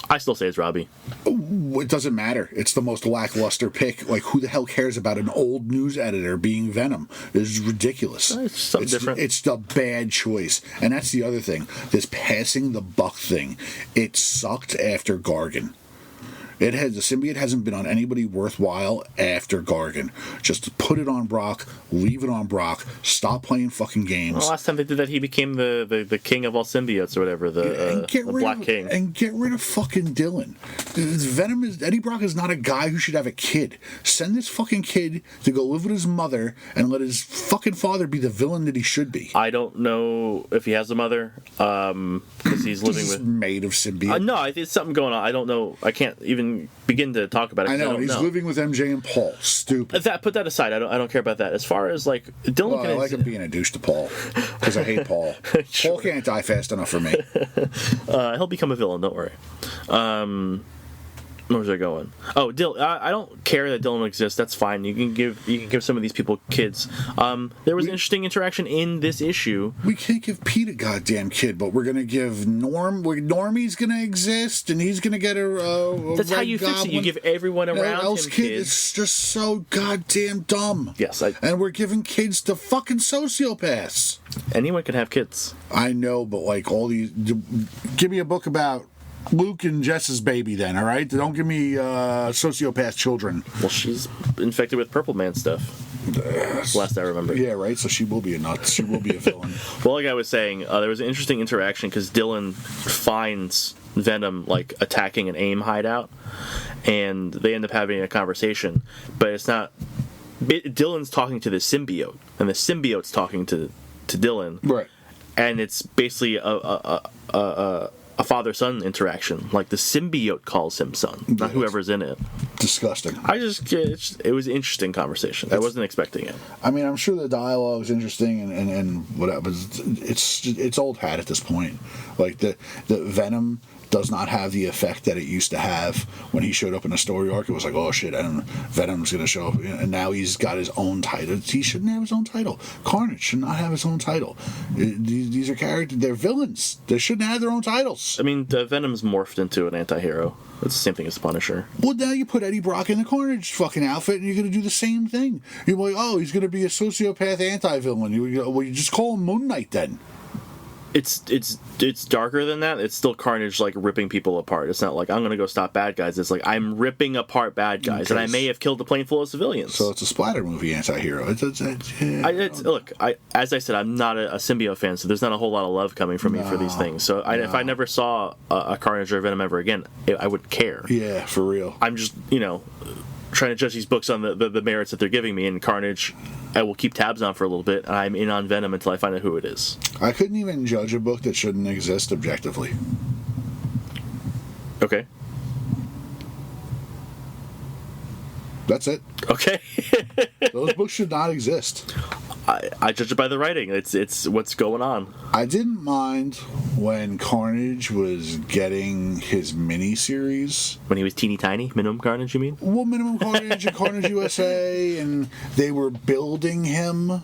I still say it's Robbie. It doesn't matter. It's the most lackluster pick. Like, who the hell cares about an old news editor being Venom? This is ridiculous. It's something different. It's the bad choice. And that's the other thing. This passing the buck thing. It sucked after Gargan. The symbiote hasn't been on anybody worthwhile after Gargan. Just put it on Brock, leave it on Brock, stop playing fucking games. Well, last time they did that, he became the king of all symbiotes or whatever, the Black King. And get rid of fucking Dylan. Eddie Brock is not a guy who should have a kid. Send this fucking kid to go live with his mother and let his fucking father be the villain that he should be. I don't know if he has a mother, because he's living with... made of symbiote. No, it's something going on. I don't know. I can't even begin to talk about it. I know, he's living with MJ and Paul. Stupid. Put that aside. I don't care about that. As far as like Dylan, I like him being a douche to Paul because I hate Paul. Sure. Paul can't die fast enough for me. He'll become a villain. Don't worry. Where was I going? Oh, Dylan. I don't care that Dylan exists. That's fine. You can give some of these people kids. There was an interesting interaction in this issue. We can't give Pete a goddamn kid, but we're gonna give Normie's gonna exist, and he's gonna get a That's how you fix it. You give everyone around him kids. It's just so goddamn dumb. Yes, and we're giving kids to fucking sociopaths. Anyone can have kids. I know, but like all these, give me a book about Luke and Jess's baby then, all right? Don't give me sociopath children. Well, she's infected with Purple Man stuff. Last I remember. Yeah, right? So she will be a nut. She will be a villain. Well, like I was saying, there was an interesting interaction because Dylan finds Venom, like, attacking an AIM hideout, and they end up having a conversation. But it's not... Dylan's talking to the symbiote, and the symbiote's talking to Dylan. Right. And it's basically a father-son interaction. Like, the symbiote calls him son, not whoever's in it. Disgusting. It was an interesting conversation. I wasn't expecting it. I mean, I'm sure the dialogue is interesting and whatever, but it's old hat at this point. Like, the Venom does not have the effect that it used to have when he showed up in a story arc. It was like, oh shit, Venom's going to show up. And now he's got his own title. He shouldn't have his own title. Carnage should not have his own title. These are characters, they're villains. They shouldn't have their own titles. I mean, Venom's morphed into an anti-hero. It's the same thing as the Punisher. Well, now you put Eddie Brock in the Carnage fucking outfit and you're going to do the same thing. You're like, oh, he's going to be a sociopath anti-villain. You just call him Moon Knight then. It's darker than that. It's still Carnage, like, ripping people apart. It's not like, I'm going to go stop bad guys. It's like, I'm ripping apart bad guys, and I may have killed a plane full of civilians. So it's a splatter movie anti-hero. Look, as I said, I'm not a symbiote fan, so there's not a whole lot of love coming from me for these things. So if I never saw a Carnage or a Venom ever again, I wouldn't care. Yeah, for real. I'm just, trying to judge these books on the merits that they're giving me, and Carnage I will keep tabs on for a little bit, and I'm in on Venom until I find out who it is. I couldn't even judge a book that shouldn't exist objectively. Okay. That's it. Okay. Those books should not exist. I judge it by the writing. It's what's going on. I didn't mind when Carnage was getting his mini-series. When he was teeny tiny? Minimum Carnage, you mean? Well, Minimum Carnage and Carnage USA, and they were building him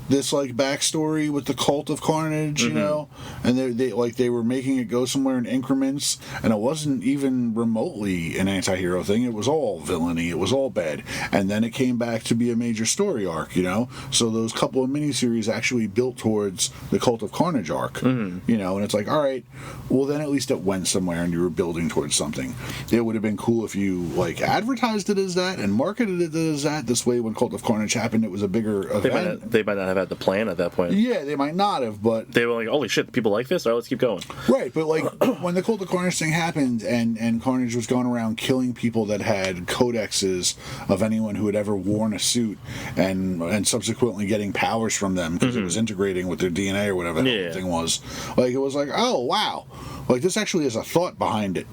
this like backstory with the cult of Carnage, you know, and they were making it go somewhere in increments, and it wasn't even remotely an anti-hero thing. It was all villainy. It was all bad, and then it came back to be a major story arc, you know. So those couple of miniseries actually built towards the cult of Carnage arc, you know, and it's like, all right, well then at least it went somewhere and you were building towards something. It would have been cool if you like advertised it as that and marketed it as that. This way, when Cult of Carnage happened, it was a bigger event. They might not have have had the plan at that point. Yeah, they might not have, but They were like, holy shit, people like this? All right, let's keep going. right. But like when the Cult of Carnage thing happened, and Carnage was going around killing people that had codexes of anyone who had ever worn a suit, and subsequently getting powers from them because it was integrating with their DNA or whatever the thing was. Like it was like, oh wow, like this actually has a thought behind it.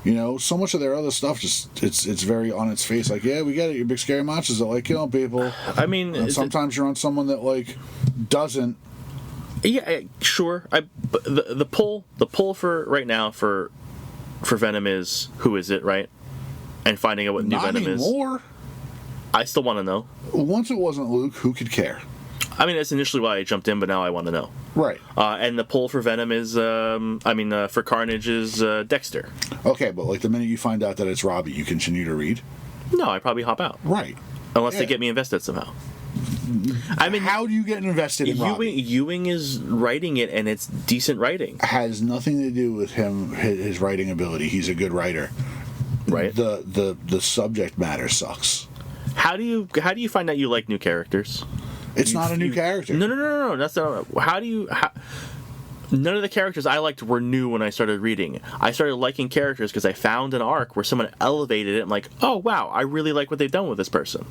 You know, so much of their other stuff just it's very on its face. Like, yeah, we get it. You're big scary monsters that like killing people. I mean, and sometimes you're on someone that like doesn't. Yeah, sure. But the pull for right now for Venom is who is it, right? And finding out what new Venom anymore. is. I still want to know. Once it wasn't Luke, who could care? I mean, that's initially why I jumped in, but now I want to know. Right. And the pull for Venom is, for Carnage is Dexter. Okay, but like the minute you find out that it's Robbie, you continue to read? No, I probably hop out. Right. Unless they get me invested somehow. I mean, how do you get invested in Robbie? Ewing is writing it, and it's decent writing. Has nothing to do with his writing ability. He's a good writer. Right. The subject matter sucks. How do you find out you like new characters? It's not a new character. No. That's not. None of the characters I liked were new when I started reading. I started liking characters because I found an arc where someone elevated it. I'm like, oh wow, I really like what they've done with this person.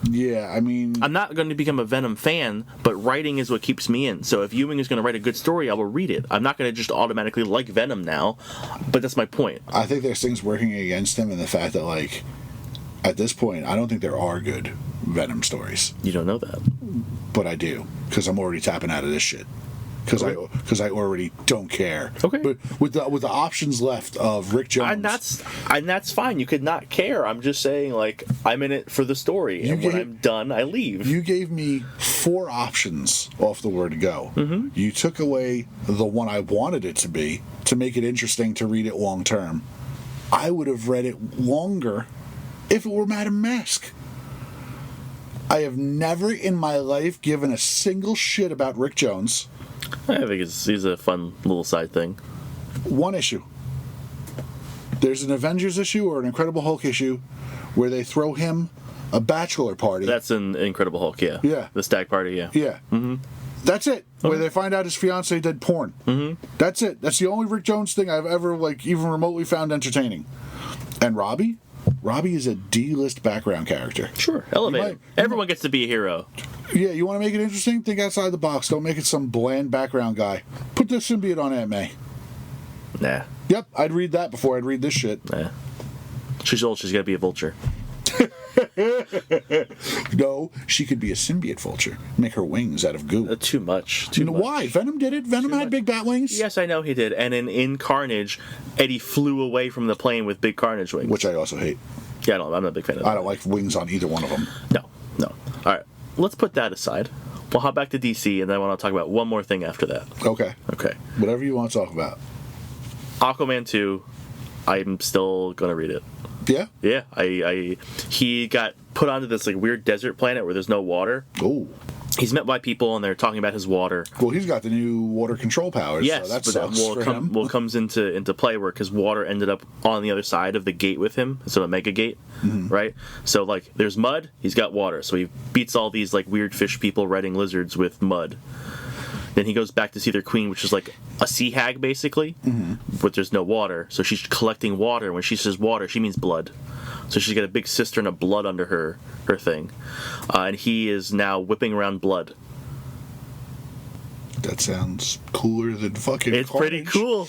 Yeah, I mean, I'm not going to become a Venom fan, but writing is what keeps me in. So if Ewing is going to write a good story, I will read it. I'm not going to just automatically like Venom now, but that's my point. I think there's things working against him in the fact that, like, at this point, I don't think there are good Venom stories. You don't know that. But I do, because I'm already tapping out of this shit. Because I already don't care. Okay. But with the options left of Rick Jones, and that's fine. You could not care. I'm just saying, like, I'm in it for the story, and when I'm done, I leave. You gave me 4 options off the word go. Mm-hmm. You took away the one I wanted it to be to make it interesting to read it long term. I would have read it longer if it were Madame Mask. I have never in my life given a single shit about Rick Jones. I think he's a fun little side thing. 1 issue. There's an Avengers issue or an Incredible Hulk issue where they throw him a bachelor party. That's an Incredible Hulk, yeah. Yeah. The stag party, yeah. Yeah. Mm-hmm. That's it. Okay. Where they find out his fiancée did porn. Mm-hmm. That's it. That's the only Rick Jones thing I've ever, like, even remotely found entertaining. And Robbie? Robbie is a D-list background character. Sure, elevate. Everyone gets to be a hero. Yeah, you want to make it interesting? Think outside the box. Don't make it some bland background guy. Put the symbiote on Aunt May. Nah. Yep, I'd read that before I'd read this shit. Nah. She's old. She's got to be a vulture. No, she could be a symbiote vulture. Make her wings out of goo. Too much. You know why? Venom did it. Venom had big bat wings. Yes, I know he did. And in Carnage, Eddie flew away from the plane with big Carnage wings. Which I also hate. Yeah, I'm not a big fan of that. I don't like wings on either one of them. No. All right, let's put that aside. We'll hop back to DC, and then I want to talk about one more thing after that. Okay. Whatever you want to talk about. Aquaman 2, I'm still going to read it. Yeah? Yeah, he got put onto this like weird desert planet where there's no water. Oh. He's met by people and they're talking about his water. Well, he's got the new water control powers. Yes, so that but sucks for him. comes into play where his water ended up on the other side of the gate with him, so a mega gate, right? So like, there's mud, he's got water, so he beats all these like weird fish people riding lizards with mud. Then he goes back to see their queen, which is like a sea hag basically, but there's no water, so she's collecting water. When she says water, she means blood. So she's got a big cistern of blood under her thing. And he is now whipping around blood. That sounds cooler than fucking It's Carnage. Pretty cool.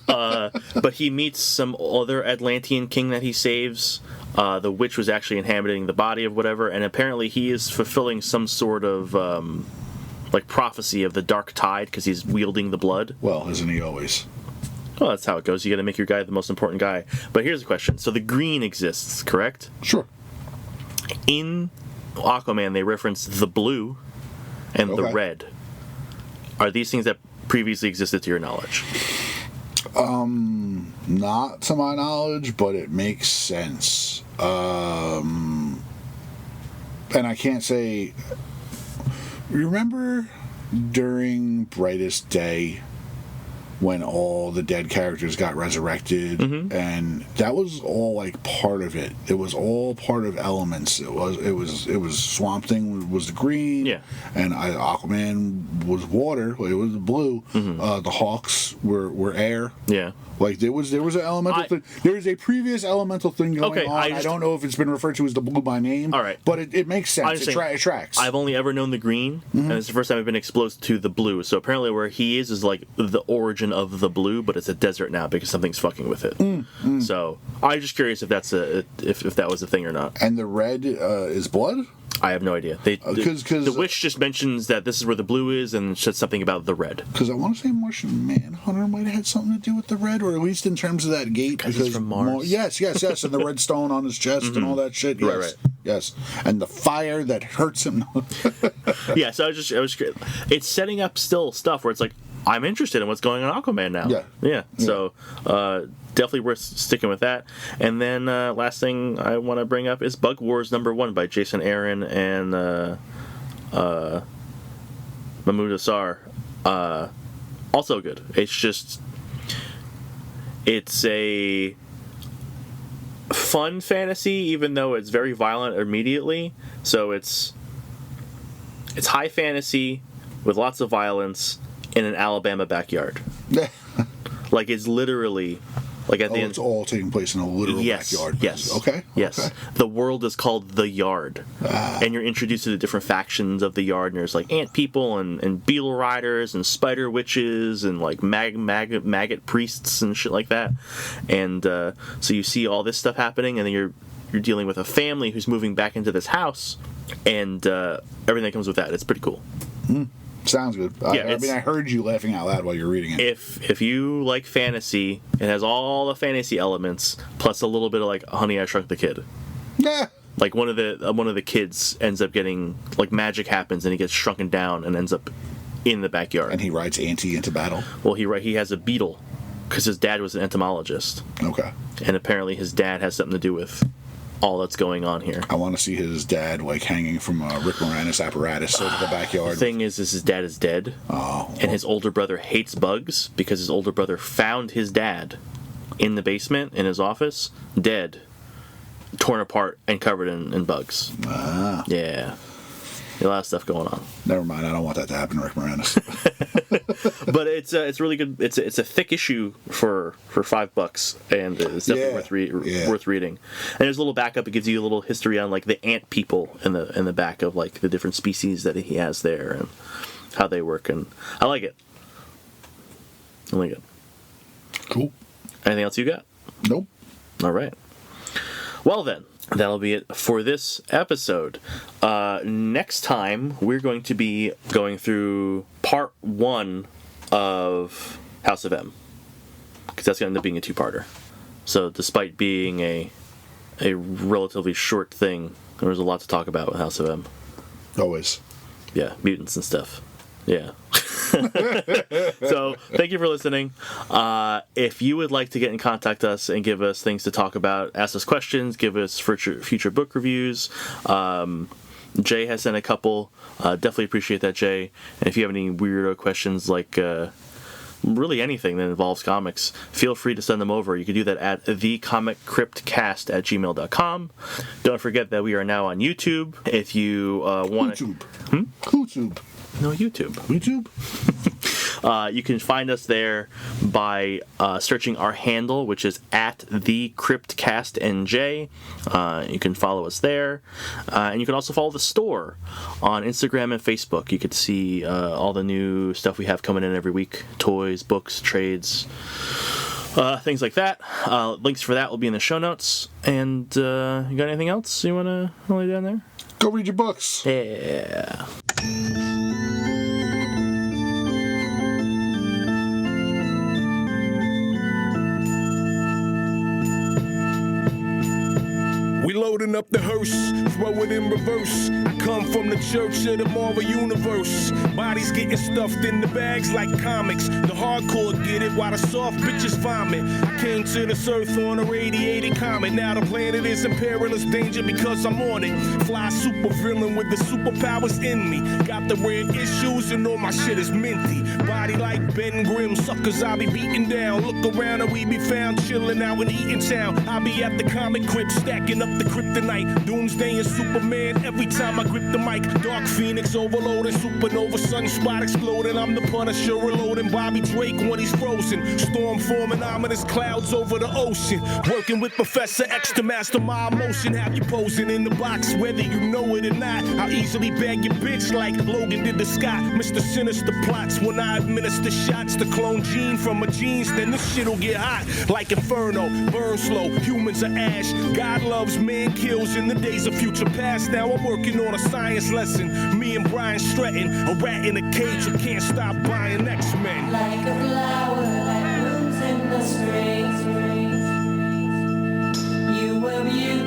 But he meets some other Atlantean king that he saves. The witch was actually inhabiting the body of whatever, and apparently he is fulfilling some sort of like prophecy of the dark tide because he's wielding the blood. Well, isn't he always? Well, that's how it goes. You got to make your guy the most important guy. But here's the question. So the green exists, correct? Sure. In Aquaman, they reference the blue and the red. Are these things that previously existed to your knowledge? Not to my knowledge, but it makes sense. And I can't say... Remember during Brightest Day when all the dead characters got resurrected, and that was all like part of it. It was all part of elements. It was Swamp Thing was the green, and Aquaman was water. It was blue. The Hawks were air. Yeah. Like there was an elemental thing. There is a previous elemental thing going on. I don't know if it's been referred to as the blue by name. All right, but it makes sense. It tracks. I've only ever known the green, and it's the first time I've been exposed to the blue. So apparently, where he is like the origin of the blue, but it's a desert now because something's fucking with it. So I'm just curious if that's if that was a thing or not. And the red is blood. I have no idea. The witch just mentions that this is where the blue is and says something about the red. Because I want to say Martian Manhunter might have had something to do with the red, or at least in terms of that gate. Because he's from Mars. Yes, and the red stone on his chest and all that shit. Yes, right. Yes, and the fire that hurts him. Yeah, so I was it's setting up still stuff where it's like, I'm interested in what's going on in Aquaman now. Yeah. So definitely worth sticking with that. And then last thing I want to bring up is Bug Wars #1 by Jason Aaron and Mahmoud Assar. Also good. It's a fun fantasy, even though it's very violent immediately. So it's high fantasy with lots of violence in an Alabama backyard. Like it's literally like at the end. It's all taking place in a literal backyard. Yes. Okay. Yes. Okay. The world is called the Yard, and you're introduced to the different factions of the Yard. And there's like ant people and beetle riders and spider witches and like maggot priests and shit like that. And so you see all this stuff happening, and then you're dealing with a family who's moving back into this house, and everything that comes with that. It's pretty cool. Sounds good. I mean, I heard you laughing out loud while you're reading it. If you like fantasy, it has all the fantasy elements plus a little bit of like Honey, I Shrunk the Kid. Yeah. Like one of the kids ends up getting like magic happens and he gets shrunken down and ends up in the backyard. And he rides Auntie into battle. Well, he has a beetle because his dad was an entomologist. Okay. And apparently his dad has something to do with all that's going on here. I want to see his dad like hanging from a Rick Moranis apparatus over the backyard. The thing is his dad is dead. And his older brother hates bugs because his older brother found his dad in the basement in his office, dead, torn apart and covered in bugs. Yeah. A lot of stuff going on. Never mind. I don't want that to happen to Rick Moranis. But it's really good. It's a thick issue for $5, and it's definitely worth reading. And there's a little backup. It gives you a little history on like the ant people in the back of like the different species that he has there and how they work. And I like it. Cool. Anything else you got? Nope. All right. Well then. That'll be it for this episode. Next time, we're going to be going through part 1 of House of M. Because that's going to end up being a 2-parter. So despite being a relatively short thing, there was a lot to talk about with House of M. Always. Yeah, mutants and stuff. Yeah. So thank you for listening. If you would like to get in contact with us and give us things to talk about, ask us questions, give us future book reviews, Jay has sent a couple. Definitely appreciate that, Jay. And if you have any weirdo questions like really anything that involves comics, feel free to send them over. You can do that at thecomiccryptcast@gmail.com. Don't forget that we are now on YouTube. If you want to... YouTube. No, YouTube. You can find us there by searching our handle, which is at theCryptcastNJ. You can follow us there. And you can also follow the store on Instagram and Facebook. You can see all the new stuff we have coming in every week. Toys, books, trades, things like that. Links for that will be in the show notes. And you got anything else you want to lay down there? Go read your books. Yeah. We low loading up the hearse, throw it in reverse. I come from the church of the Marvel Universe. Bodies getting stuffed in the bags like comics. The hardcore get it while the soft bitches vomit. I came to this earth on a radiated comet. Now the planet is in perilous danger because I'm on it. Fly super villain with the superpowers in me. Got the red issues and all my shit is minty. Body like Ben Grimm, suckers I be beating down. Look around and we be found chilling out in Eatontown. I be at the comic crypt stacking up the kryptonite. Doomsday and Superman every time I grip the mic. Dark Phoenix overloading, supernova sunspot exploding. I'm the Punisher reloading Bobby Drake when he's frozen. Storm forming ominous clouds over the ocean. Working with Professor X to master my emotion. Have you posing in the box whether you know it or not. I'll easily bag your bitch like Logan did to Scott. Mr. Sinister plots when I administer shots to clone Gene from my genes. Then this shit'll get hot like Inferno. Burn slow, humans are ash. God loves, man kills in the days of future past. Now I'm working on a science lesson. Me and Brian Stratton, a rat in a cage who can't stop buying X-Men. Like a flower that blooms in the spring. You were beautiful.